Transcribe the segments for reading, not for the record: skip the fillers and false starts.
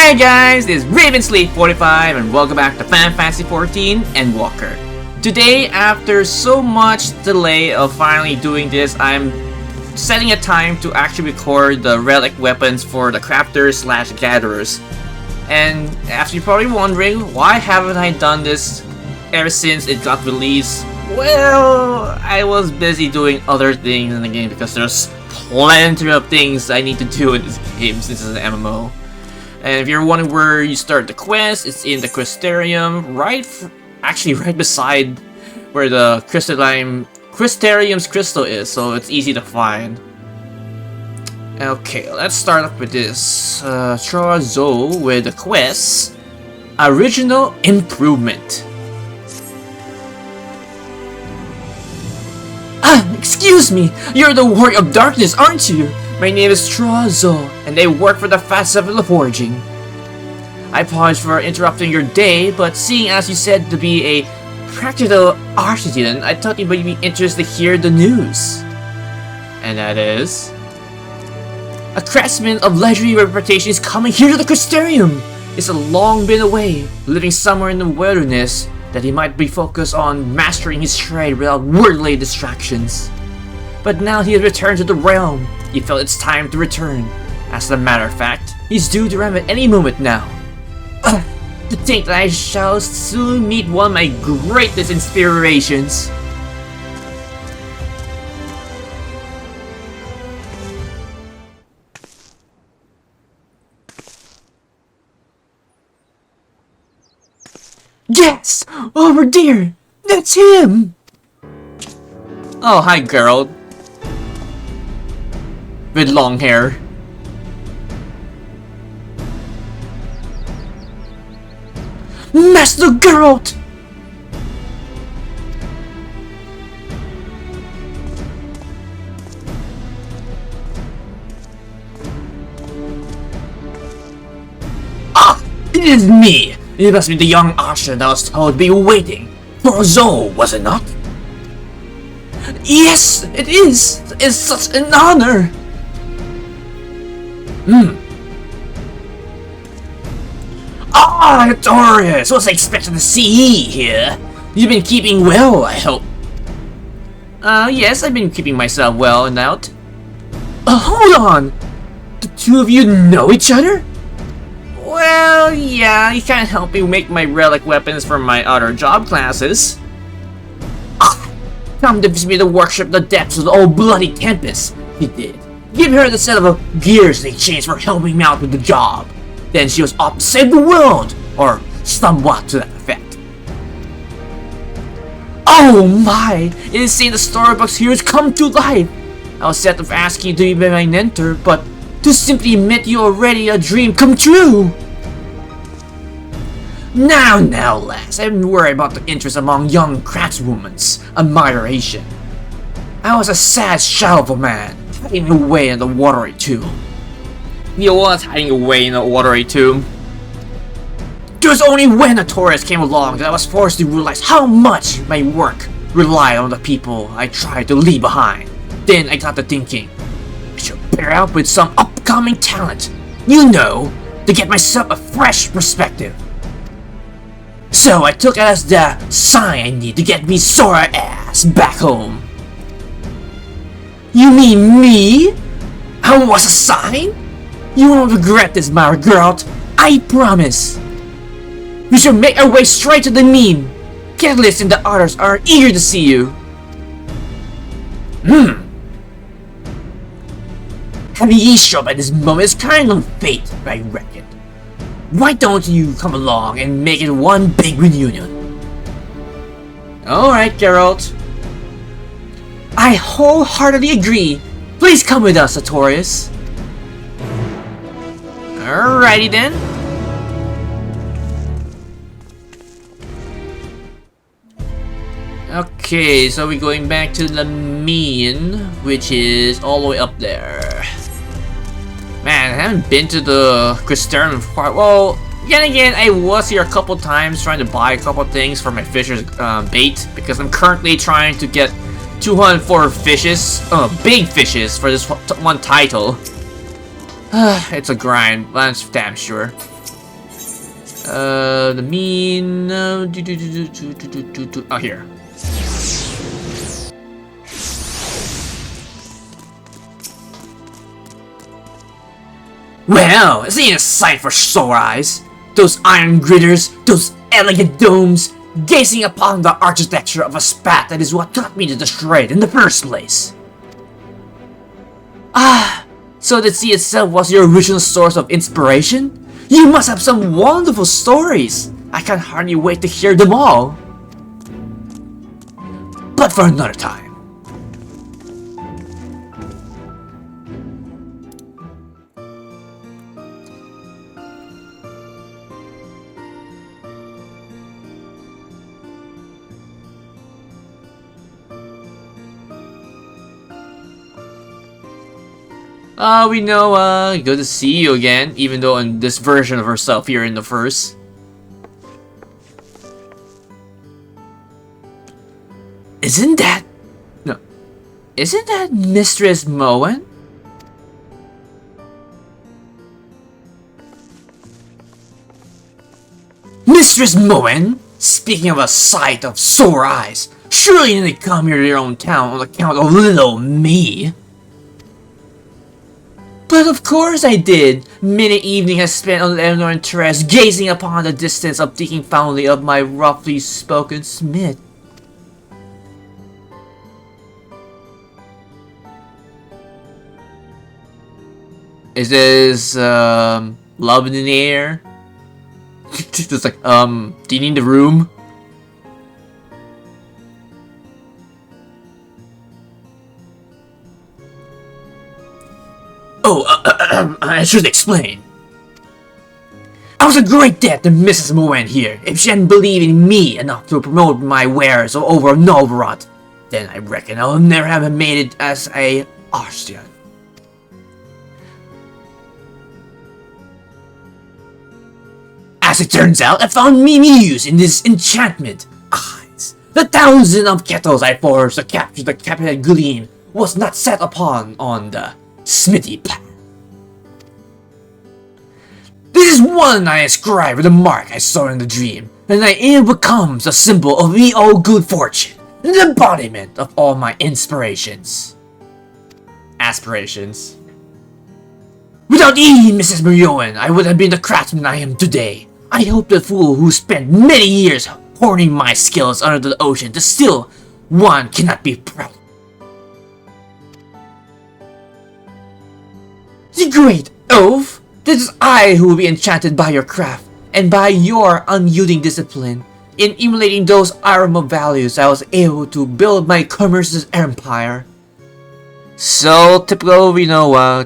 Hey guys, it's Ravensleep45 and welcome back to Final Fantasy XIV Endwalker. Today, after so much delay of finally doing this, I'm setting a time to actually record the relic weapons for the crafters / gatherers. And after you're probably wondering, why haven't I done this ever since it got released? Well, I was busy doing other things in the game because there's plenty of things I need to do in this game since it's an MMO. And if you're wondering where you start the quest, it's in the Crystarium, actually right beside where the Crystarium's crystal is, so it's easy to find. Okay, let's start off with this. Chora-Zoi with the quest, Original Improvement. Excuse me, you're the Warrior of Darkness, aren't you? My name is Chora-Zoi, and I work for the Festival of Forging. I apologize for interrupting your day, but seeing as you said to be a practical artisan, I thought you might be interested to hear the news. And that is... a craftsman of legendary reputation is coming here to the Crystarium! He's long been away, living somewhere in the wilderness, that he might be focused on mastering his trade without worldly distractions. But now he has returned to the realm. He felt it's time to return. As a matter of fact, he's due to arrive at any moment now. To think that I shall soon meet one of my greatest inspirations. Yes! Over there! That's him! Oh, hi, Grenoldt. With long hair. Master Grenoldt! Ah! It is me! It must be the young archer that I was told to be waiting for Zoe, was it not? Yes, it is! It's such an honor! Ah, Victorious! Wasn't expecting to see you here. You've been keeping well, I hope. Yes, I've been keeping myself well and out. Hold on! The two of you know each other? Well, yeah, he can't help me make my relic weapons for my other job classes. Come to visit me the workshop in the depths of the old bloody Tempest, he did. Give her the set of gears in exchange for helping me out with the job. Then she was off to save the world, or somewhat to that effect. Oh my! It is saying the storybook's heroes come to life! I was set of asking you to be my mentor, but to simply admit you already a dream come true! Now, lass, I'm worried about the interest among young craftswomen's admiration. I was a sad shell of a man, hiding away in the watery tomb. He was hiding away in the watery tomb. It was only when a tourist came along that I was forced to realize how much my work relied on the people I tried to leave behind. Then I got to thinking, I should pair up with some upcoming talent, you know, to get myself a fresh perspective. So I took it as the sign I need to get me Sora ass back home. You mean me? I was a sign? You won't regret this, my Grenoldt. I promise. We should make our way straight to the meme. Catalyst and the others are eager to see you. Having you show up at this moment is kind of fate, I reckon. Why don't you come along and make it one big reunion? Alright, Grenoldt. I wholeheartedly agree. Please come with us, Sartorius. Alrighty then. Okay, so we're going back to the mean, which is all the way up there. Man, I haven't been to the Crystarium part. Well, yet again, I was here a couple times trying to buy a couple things for my fisher's bait, because I'm currently trying to get 204 fishes, big fishes for this one title. It's a grind, that's damn sure. The mean... oh, here. Well, this ain't a sight for sore eyes. Those iron gritters, those elegant domes, gazing upon the architecture of a spat that is what taught me to destroy it in the first place. Ah, so the sea itself was your original source of inspiration? You must have some wonderful stories. I can't hardly wait to hear them all. But for another time. We know, good to see you again, even though in this version of herself here in the first. Isn't that Mistress Moen? Mistress Moen? Speaking of a sight of sore eyes, surely you didn't come here to your own town on account of little me. But of course I did! Many evening I spent on Eleanor and Therese gazing upon the distance of thinking fondly of my roughly spoken Smith. Is this, love in the air? Just like, do you need the room? Oh, I should explain. I was a great debt to Mrs. Moen here. If she hadn't believed in me enough to promote my wares over Novorot, then I reckon I'll never have made it as a artisan. As it turns out, I found me muse in this enchantment. Eyes. The thousand of kettles I forged to capture the Captain Gleam was not set upon on the smithy path. This is one I ascribe with the mark I saw in the dream, and it becomes a symbol of the all good fortune, and the embodiment of all my inspirations. Aspirations. Without ye, Mrs. Marion, I would have been the craftsman I am today. I hope the fool who spent many years honing my skills under the ocean to still one cannot be proud. The great oaf! This is I who will be enchanted by your craft, and by your unyielding discipline. In emulating those Aramo values, I was able to build my commerce's empire. So typical,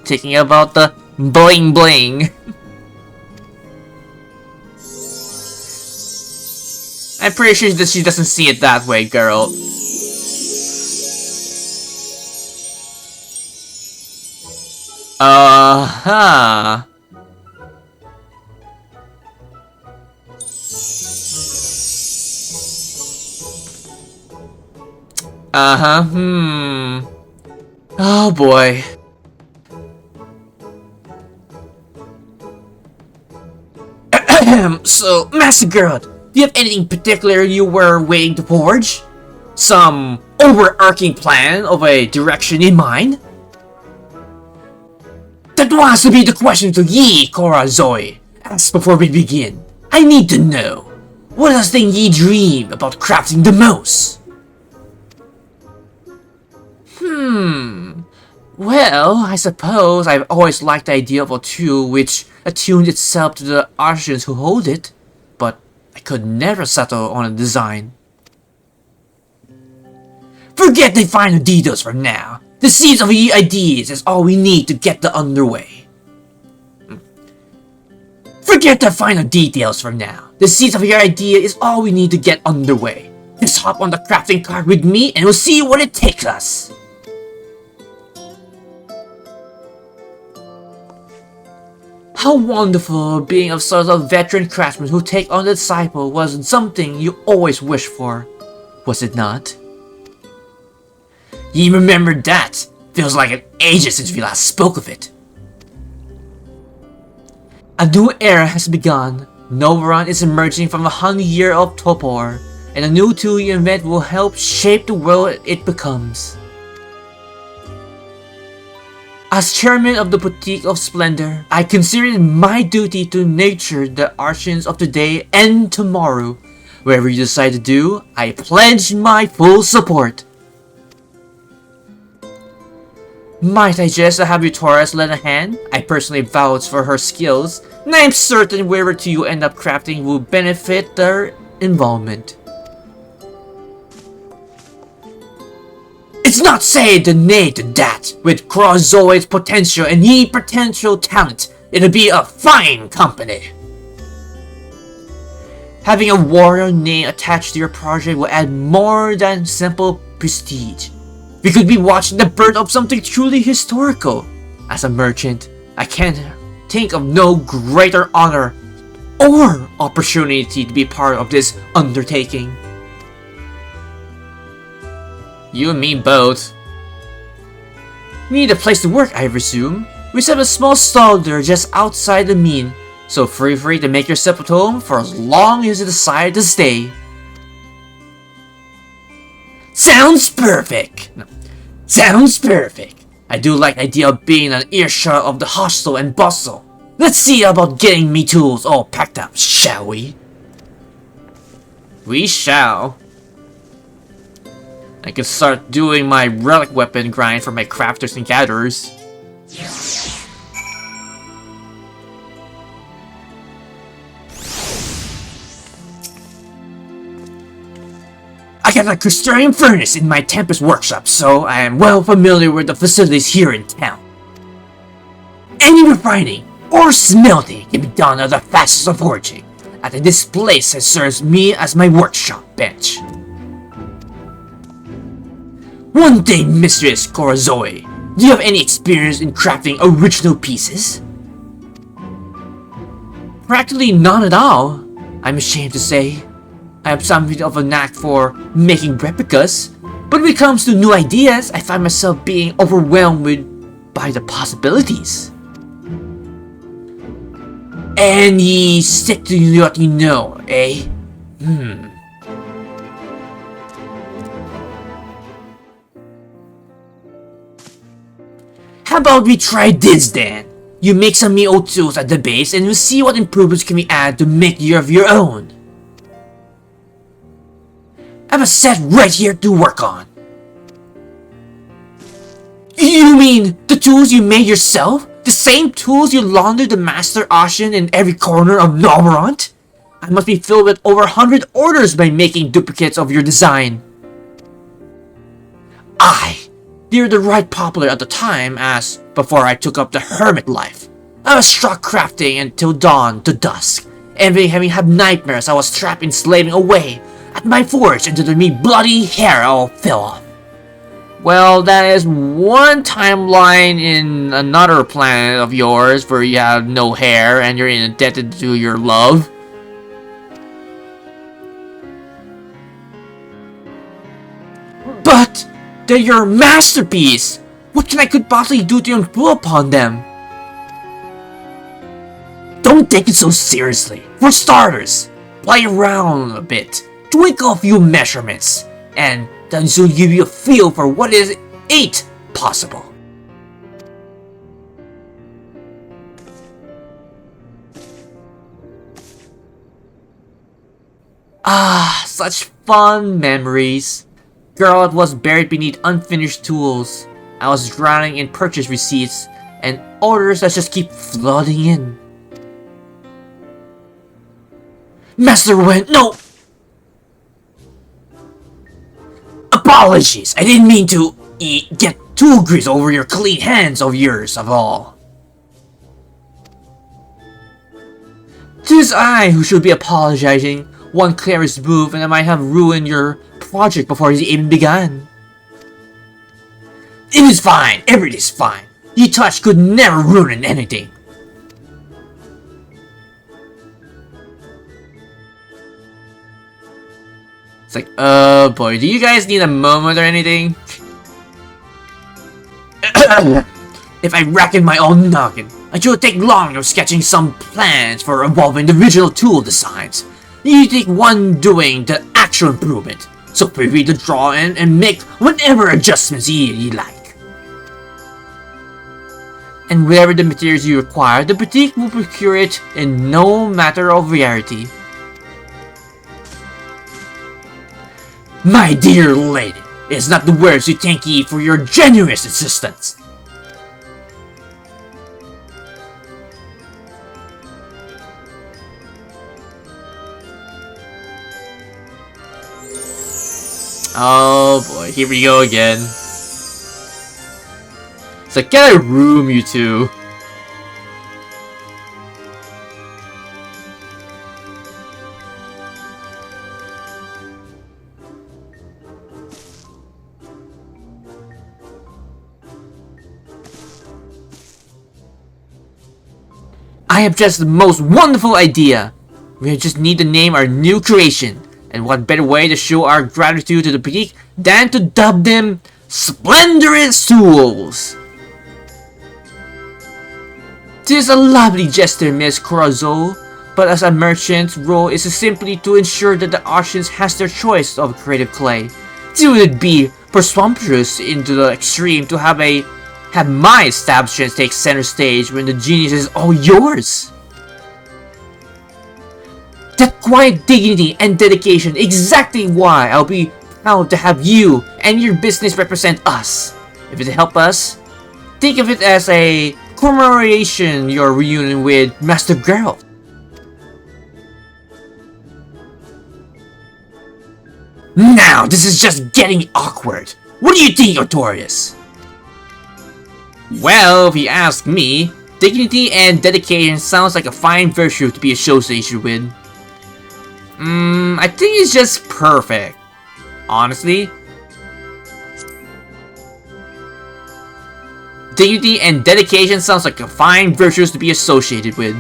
thinking about the bling bling. I'm pretty sure that she doesn't see it that way, girl. Uh-huh. Oh boy. So, Master Grenoldt, do you have anything particular you were waiting to forge? Some overarching plan of a direction in mind? That wants to be the question to ye, Chora-Zoi. Ask before we begin. I need to know. What is the thing ye dream about crafting the most? Well, I suppose I've always liked the idea of a tool which attuned itself to the artisans who hold it, but I could never settle on a design. Forget the final details for now. The seeds of your ideas is all we need to get the underway. Forget the final details for now. The seeds of your idea is all we need to get underway. Just hop on the crafting cart with me and we'll see what it takes us. How wonderful being of sort of veteran craftsmen who take on the disciple was something you always wished for, was it not? You remember that? Feels like an age since we last spoke of it. A new era has begun. Novaron is emerging from 100 years of torpor, and a new tool you invent will help shape the world it becomes. As chairman of the Boutique of Splendor, I consider it my duty to nurture the artisans of today and tomorrow. Whatever you decide to do, I pledge my full support. Might I just have Eutora's lend a hand? I personally vouch for her skills, and I am certain wherever two you end up crafting will benefit their involvement. It's not saying the nay to that. With Chora-Zoi's potential and ye potential talent, it'll be a fine company. Having a warrior name attached to your project will add more than simple prestige. We could be watching the birth of something truly historical. As a merchant, I can't think of no greater honor or opportunity to be part of this undertaking. You and me both. We need a place to work, I presume. We have a small stall there just outside the mean, so feel free to make yourself at home for as long as you decide to stay. Sounds perfect! Sounds perfect! I do like the idea of being an earshot of the hustle and bustle. Let's see about getting me tools all packed up, shall we? We shall. I can start doing my relic weapon grind for my crafters and gatherers. I got a Crystarium furnace in my Tempest workshop, so I am well familiar with the facilities here in town. Any refining or smelting can be done at the fastest of forging, and this place that serves me as my workshop bench. One day, Mistress Chora-Zoi, do you have any experience in crafting original pieces? Practically none at all, I'm ashamed to say. I have something of a knack for making replicas, but when it comes to new ideas, I find myself being overwhelmed by the possibilities. And ye stick to what you know, eh? How about we try this then? You make some me old tools at the base and we'll see what improvements can we add to make you of your own. I have a set right here to work on. You mean the tools you made yourself? The same tools you laundered the master artisan in every corner of Novaron? I must be filled with over 100 orders by making duplicates of your design. They're the right popular at the time, as before I took up the hermit life. I was struck crafting until dawn to dusk, and having had nightmares I was trapped enslaving away at my forge until the me bloody hair all fell off. Well, that is one timeline in another planet of yours where you have no hair and you're indebted to your love. But they're your masterpiece! What can I could possibly do to improve upon them? Don't take it so seriously. For starters, play around a bit, tweak a few measurements, and then she'll give you a feel for what is ain't possible. Such fun memories. Grenoldt was buried beneath unfinished tools. I was drowning in purchase receipts and orders that just keep flooding in. Master Wen, no! Apologies, I didn't mean to get tool grease over your clean hands of yours of all. 'Tis I who should be apologizing. One careless move and I might have ruined your project before it even began. It is fine, everything's fine. Your touch could never ruin anything. It's like, oh boy, do you guys need a moment or anything? If I reckon my own noggin, I should take long of sketching some plans for evolving the original tool designs. You take one doing the actual improvement, so feel free to draw in and make whatever adjustments ye like. And whatever the materials you require, the boutique will procure it in no matter of rarity. My dear lady, it is not the words to thank ye for your generous assistance. Oh boy, here we go again. It's like, get a room, you two. I have just the most wonderful idea. We just need to name our new creation. And what better way to show our gratitude to the boutique than to dub them Splendorous Tools? This is a lovely gesture, Miss Chora-Zoi, but as a merchant's role is simply to ensure that the audience has their choice of creative clay. It would be presumptuous into the extreme to have my establishment take center stage when the genius is all yours. That quiet dignity and dedication, exactly why I'll be proud to have you and your business represent us. If it help us, think of it as a commemoration your reunion with Master Grenoldt. Now, this is just getting awkward. What do you think, Notorious? Well, if you ask me, dignity and dedication sounds like a fine virtue to be associated with. I think it's just perfect. Honestly. Dignity and dedication sounds like a fine virtues to be associated with.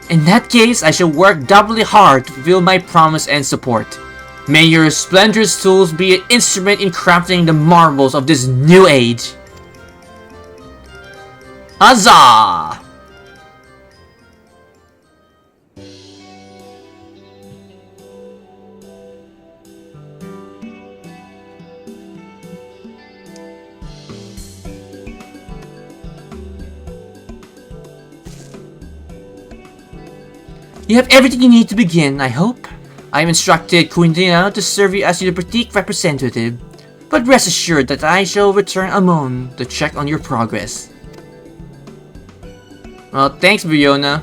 In that case, I shall work doubly hard to fulfill my promise and support. May your Splendorous tools be an instrument in crafting the marvels of this new age. Huzzah! You have everything you need to begin, I hope. I am instructed Quintina to serve you as your boutique representative, but rest assured that I shall return anon to check on your progress. Well, thanks, Briona.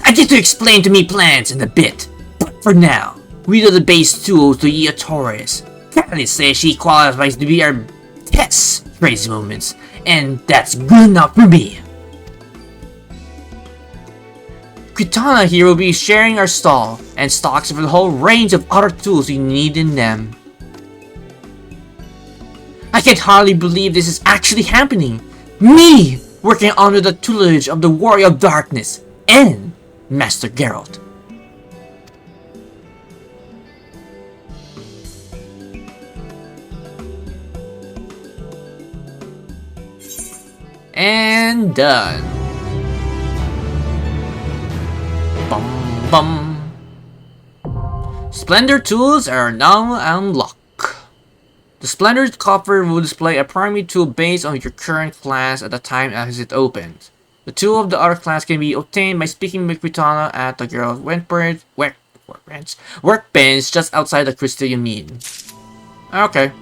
I get to explain to me plans in a bit, but for now, we do the base tools to ye Taurus. Kelly says she qualifies to be our test crazy moments, and that's good enough for me. Kitana here will be sharing our stall and stocks for the whole range of other tools you need in them. I can hardly believe this is actually happening. Me working under the tutelage of the Warrior of Darkness and Master Grenoldt. And done. Bum bum. Splendor tools are now unlocked. The Splendor coffer will display a primary tool based on your current class at the time as it opens. The tool of the other class can be obtained by speaking with Quintana at the girl's workbench just outside the Crystarium mean. Okay.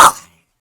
die!